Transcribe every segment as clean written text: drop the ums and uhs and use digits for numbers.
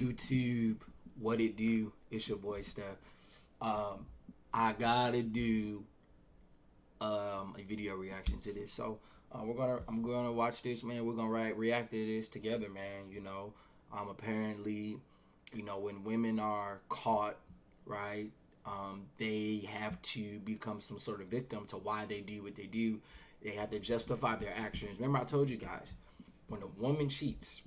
YouTube, what it do? It's your boy Steph. I gotta do a video reaction to this. So I'm gonna watch this, man. We're gonna react to this together, man. Apparently, when women are caught, right, they have to become some sort of victim to why they do what they do. They have to justify their actions. Remember, I told you guys, when a woman cheats,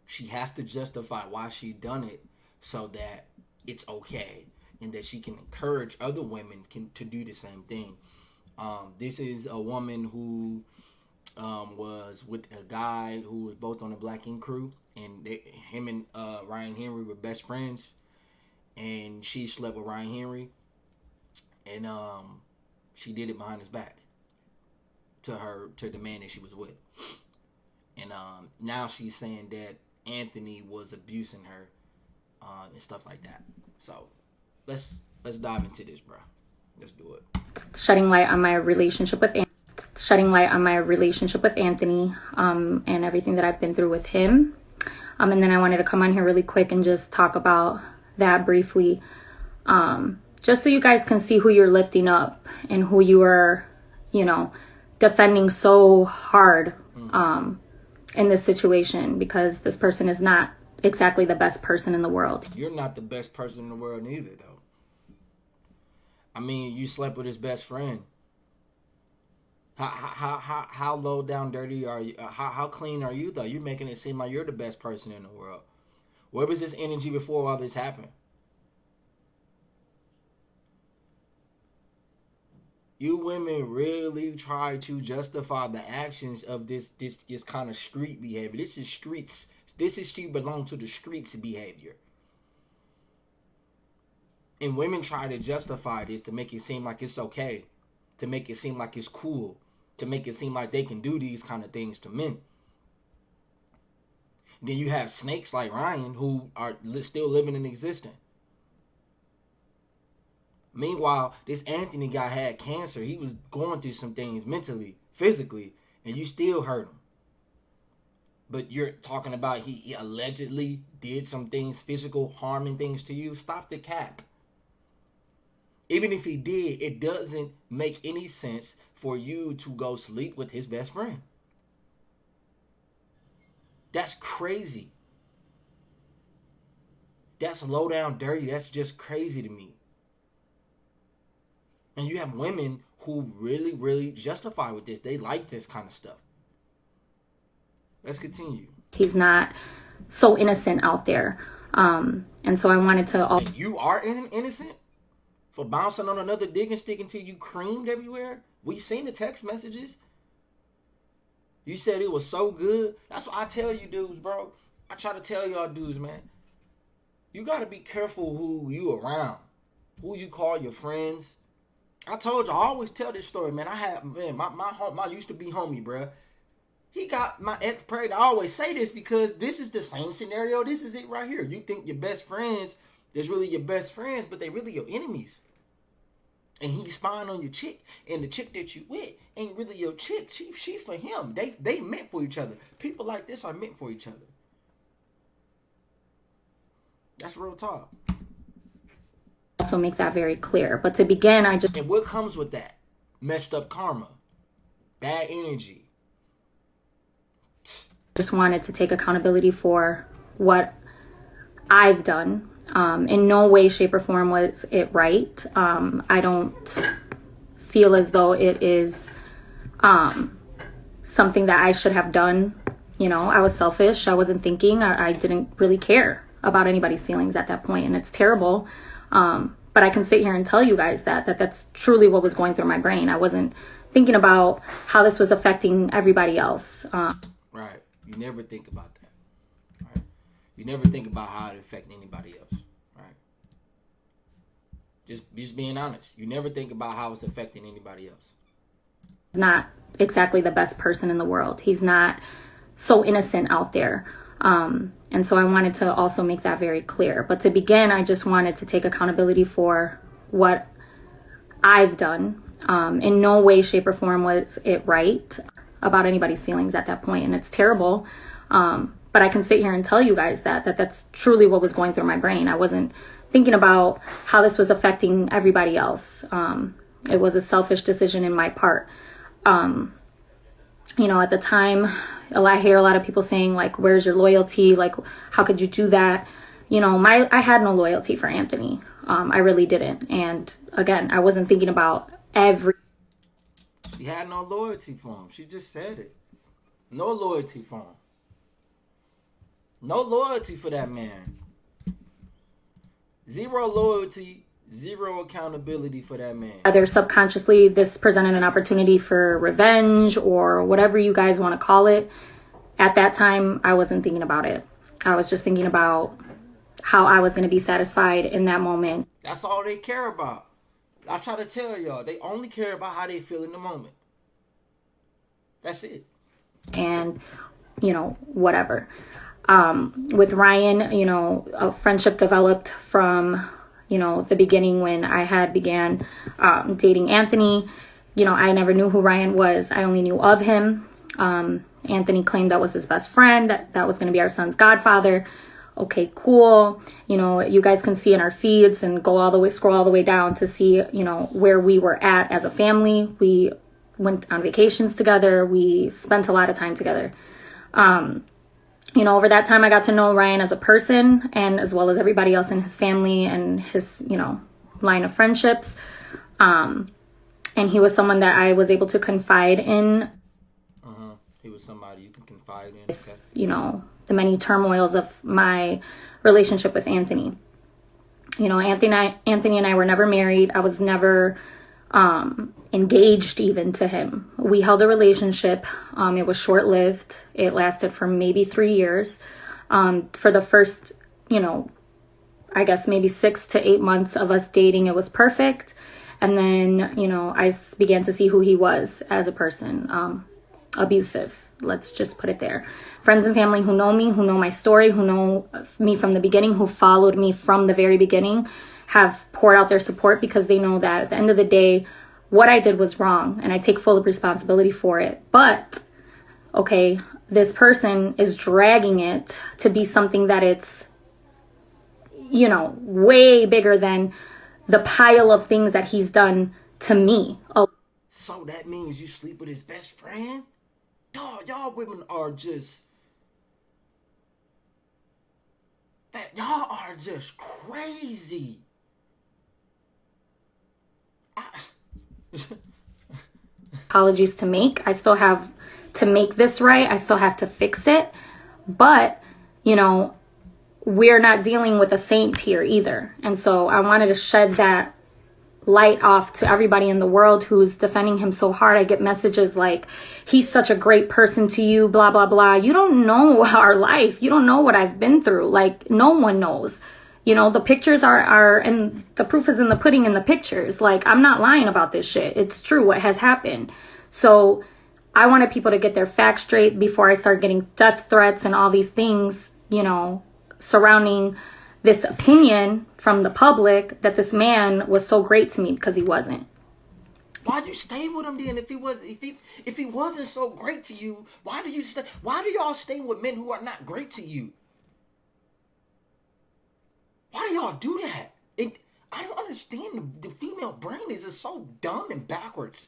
she has to justify why she done it so that it's okay and that she can encourage other women to do the same thing. This is a woman who was with a guy who was both on the Black Ink crew, and him and Ryan Henry were best friends, and she slept with Ryan Henry, and she did it behind his back to the man that she was with. And now she's saying that Anthony was abusing her and stuff like that. So let's dive into this, bro. Let's do it. Shedding light on my relationship with Anthony, and everything that I've been through with him. And then I wanted to come on here really quick and just talk about that briefly, just so you guys can see who you're lifting up and who you are, defending so hard in this situation, because this person is not exactly the best person in the world. You're not the best person in the world neither, though. I mean, you slept with his best friend. How low down dirty are you? How clean are you, though? You're making it seem like you're the best person in the world. Where was this energy before all this happened? You women really try to justify the actions of this kind of street behavior. This is streets. She belongs to the streets behavior. And women try to justify this to make it seem like it's okay, to make it seem like it's cool, to make it seem like they can do these kind of things to men. Then you have snakes like Ryan who are still living in existence. Meanwhile, this Anthony guy had cancer. He was going through some things mentally, physically, and you still hurt him. But you're talking about he allegedly did some things, physical harming things to you. Stop the cap. Even if he did, it doesn't make any sense for you to go sleep with his best friend. That's crazy. That's low down dirty. That's just crazy to me. And you have women who really, really justify with this. They like this kind of stuff. Let's continue. He's not so innocent out there. And so I wanted to... And you are innocent? For bouncing on another digging stick until you creamed everywhere? We seen the text messages. You said it was so good. That's what I tell you dudes, bro. I try to tell y'all dudes, man. You got to be careful who you around. Who you call your friends. I told you, I always tell this story, man. My used to be homie, bro. He got my ex pregnant. I always say this because this is the same scenario. This is it right here. You think your best friends is really your best friends, but they really your enemies. And he's spying on your chick, and the chick that you with ain't really your chick. She for him. They meant for each other. People like this are meant for each other. That's real talk. Also make that very clear. But to begin, And what comes with that? Messed up karma. Bad energy. Just wanted to take accountability for what I've done. In no way, shape, or form was it right. I don't feel as though it is something that I should have done. I was selfish. I wasn't thinking. I didn't really care about anybody's feelings at that point, and it's terrible. But I can sit here and tell you guys that's truly what was going through my brain. I wasn't thinking about how this was affecting everybody else. Right. You never think about that. Right. You never think about how it affects anybody else. Right. Just being honest. You never think about how it's affecting anybody else. He's not exactly the best person in the world. He's not so innocent out there. And so I wanted to also make that very clear. But to begin, I just wanted to take accountability for what I've done. In no way, shape, or form was it right about anybody's feelings at that point. And it's terrible. But I can sit here and tell you guys that's truly what was going through my brain. I wasn't thinking about how this was affecting everybody else. It was a selfish decision in my part. You know, at the time, I hear a lot of people saying, like, where's your loyalty? Like, how could you do that? You know, I had no loyalty for Anthony. I really didn't. And again, I wasn't thinking about She had no loyalty for him. She just said it. No loyalty for him. No loyalty for that man. Zero loyalty, zero accountability for that man. Either subconsciously this presented an opportunity for revenge or whatever you guys want to call it. At that time, I wasn't thinking about it. I was just thinking about how I was going to be satisfied in that moment. That's all they care about. I try to tell y'all, they only care about how they feel in the moment. That's it. And, you know, whatever. With Ryan, you know, a friendship developed from, you know, the beginning when I had began dating Anthony. You know, I never knew who Ryan was. I only knew of him. Anthony claimed that was his best friend, that was going to be our son's godfather. Okay, cool. You know, you guys can see in our feeds and scroll all the way down to see, you know, where we were at as a family. We went on vacations together. We spent a lot of time together. You know, over that time, I got to know Ryan as a person and as well as everybody else in his family and his, you know, line of friendships. And he was someone that I was able to confide in. He was somebody you can confide in. Okay. You know, the many turmoils of my relationship with Anthony. You know, Anthony and I were never married. I was never engaged even to him. We held a relationship. It was short-lived. It lasted for maybe 3 years. For the first, you know, I guess maybe 6 to 8 months of us dating, it was perfect. And then, you know, I began to see who he was as a person. Abusive. Let's just put it there. Friends and family who know me, who know my story, who know me from the beginning, who followed me from the very beginning, have poured out their support because they know that at the end of the day, what I did was wrong and I take full responsibility for it. But, okay, this person is dragging it to be something that it's, you know, way bigger than the pile of things that he's done to me. So that means you sleep with his best friend? Dog, y'all women are just... y'all are just crazy. Apologies to make. I still have to make this right. I still have to fix it. But, you know, we're not dealing with a saint here either. And so I wanted to shed that light off to everybody in the world who's defending him so hard. I get messages like, he's such a great person to you, blah, blah, blah. You don't know our life. You don't know what I've been through. Like, no one knows. You know, the pictures are, and the proof is in the pudding in the pictures. Like, I'm not lying about this shit. It's true what has happened. So I wanted people to get their facts straight before I start getting death threats and all these things, you know, surrounding this opinion from the public that this man was so great to me, because he wasn't. Why'd you stay with him then? If he wasn't so great to you, why do you stay? Why do y'all stay with men who are not great to you? Why do y'all do that? I don't understand. The female brain is just so dumb and backwards.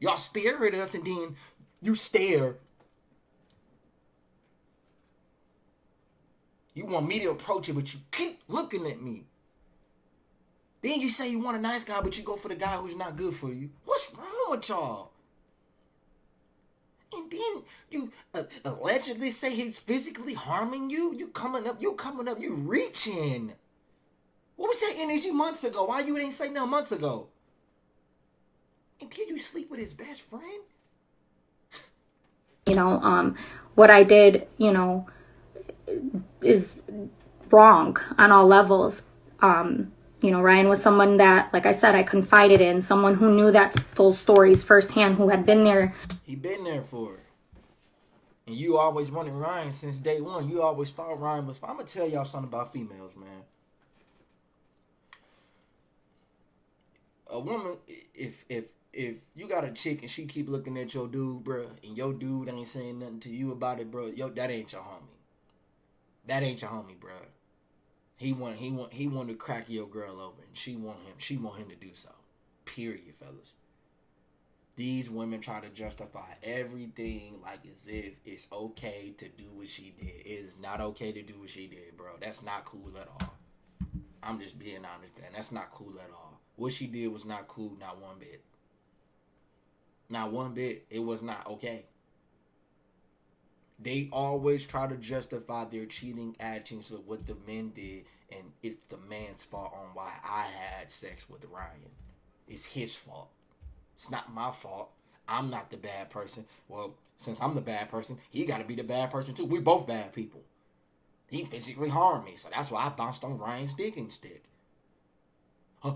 Y'all stare at us and then you stare. You want me to approach it, but you keep looking at me. Then you say you want a nice guy, but you go for the guy who's not good for you. What's wrong with y'all? And then you allegedly say he's physically harming you. You coming up, you reaching. What was that energy months ago? Why you didn't say no months ago? And then you sleep with his best friend? You know, what I did, you know, is wrong on all levels. You know, Ryan was someone that, like I said, I confided in, someone who knew those stories firsthand, who had been there. He been there for it. And you always wanted Ryan since day one. You always thought Ryan was... I'm going to tell y'all something about females, man. A woman, if you got a chick and she keep looking at your dude, bro, and your dude ain't saying nothing to you about it, bro, that ain't your homie. That ain't your homie, bro. He want to crack your girl over, and she want him to do so. Period, fellas. These women try to justify everything like as if it's okay to do what she did. It is not okay to do what she did, bro. That's not cool at all. I'm just being honest, man. That's not cool at all. What she did was not cool, not one bit. Not one bit. It was not okay. They always try to justify their cheating actions with what the men did, and it's the man's fault on why I had sex with Ryan. It's his fault. It's not my fault. I'm not the bad person. Well, since I'm the bad person, he got to be the bad person too. We both bad people. He physically harmed me, so that's why I bounced on Ryan's digging stick.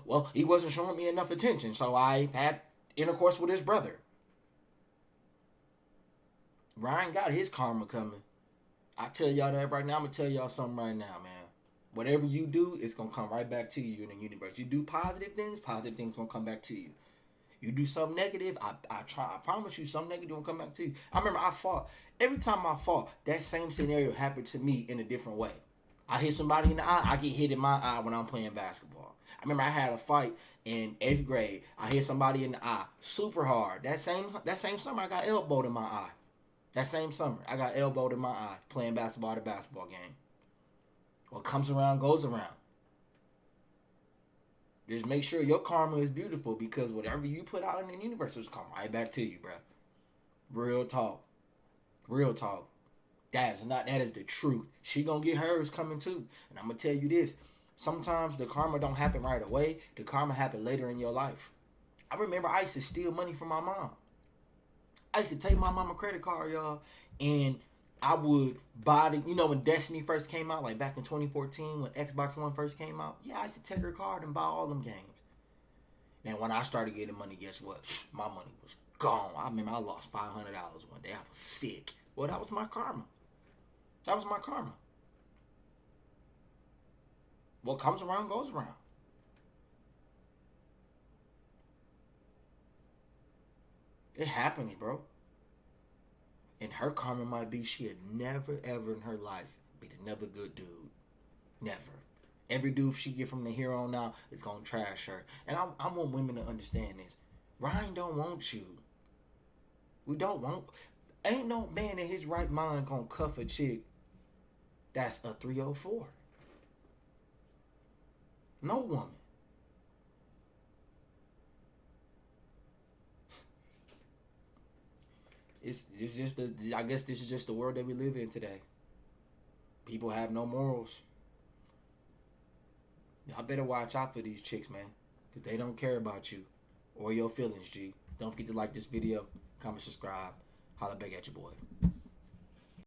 Well, he wasn't showing me enough attention, so I had intercourse with his brother. Ryan got his karma coming. I tell y'all that right now. I'm going to tell y'all something right now, man. Whatever you do, it's going to come right back to you in the universe. You do positive things going to come back to you. You do something negative, I promise you something negative will come back to you. I remember I fought. Every time I fought, that same scenario happened to me in a different way. I hit somebody in the eye, I get hit in my eye when I'm playing basketball. I remember I had a fight in 8th grade. I hit somebody in the eye super hard. That same summer, I got elbowed in my eye. That same summer, I got elbowed in my eye playing basketball at a basketball game. What comes around goes around. Just make sure your karma is beautiful, because whatever you put out in the universe will come right back to you, bro. Real talk. Real talk. That is the truth. She gonna get hers coming too. And I'm gonna tell you this. Sometimes the karma don't happen right away. The karma happen later in your life. I remember I used to steal money from my mom. I used to take my mama credit card, y'all, and I would buy when Destiny first came out, like back in 2014 when Xbox One first came out. Yeah, I used to take her card and buy all them games. And when I started getting money, guess what? My money was gone. I remember I lost $500 one day. I was sick. Well, that was my karma. That was my karma. What comes around goes around. It happens, bro. And her karma might be she had never, ever in her life been another good dude. Never. Every dude she get from the here on out is going to trash her. And I want women to understand this. Ryan don't want you. We don't want... Ain't no man in his right mind going to cuff a chick that's a 304. No woman. It's just I guess this is just the world that we live in today. People have no morals. Y'all better watch out for these chicks, man, because they don't care about you or your feelings, G. Don't forget to like this video, comment, subscribe. Holla back at your boy.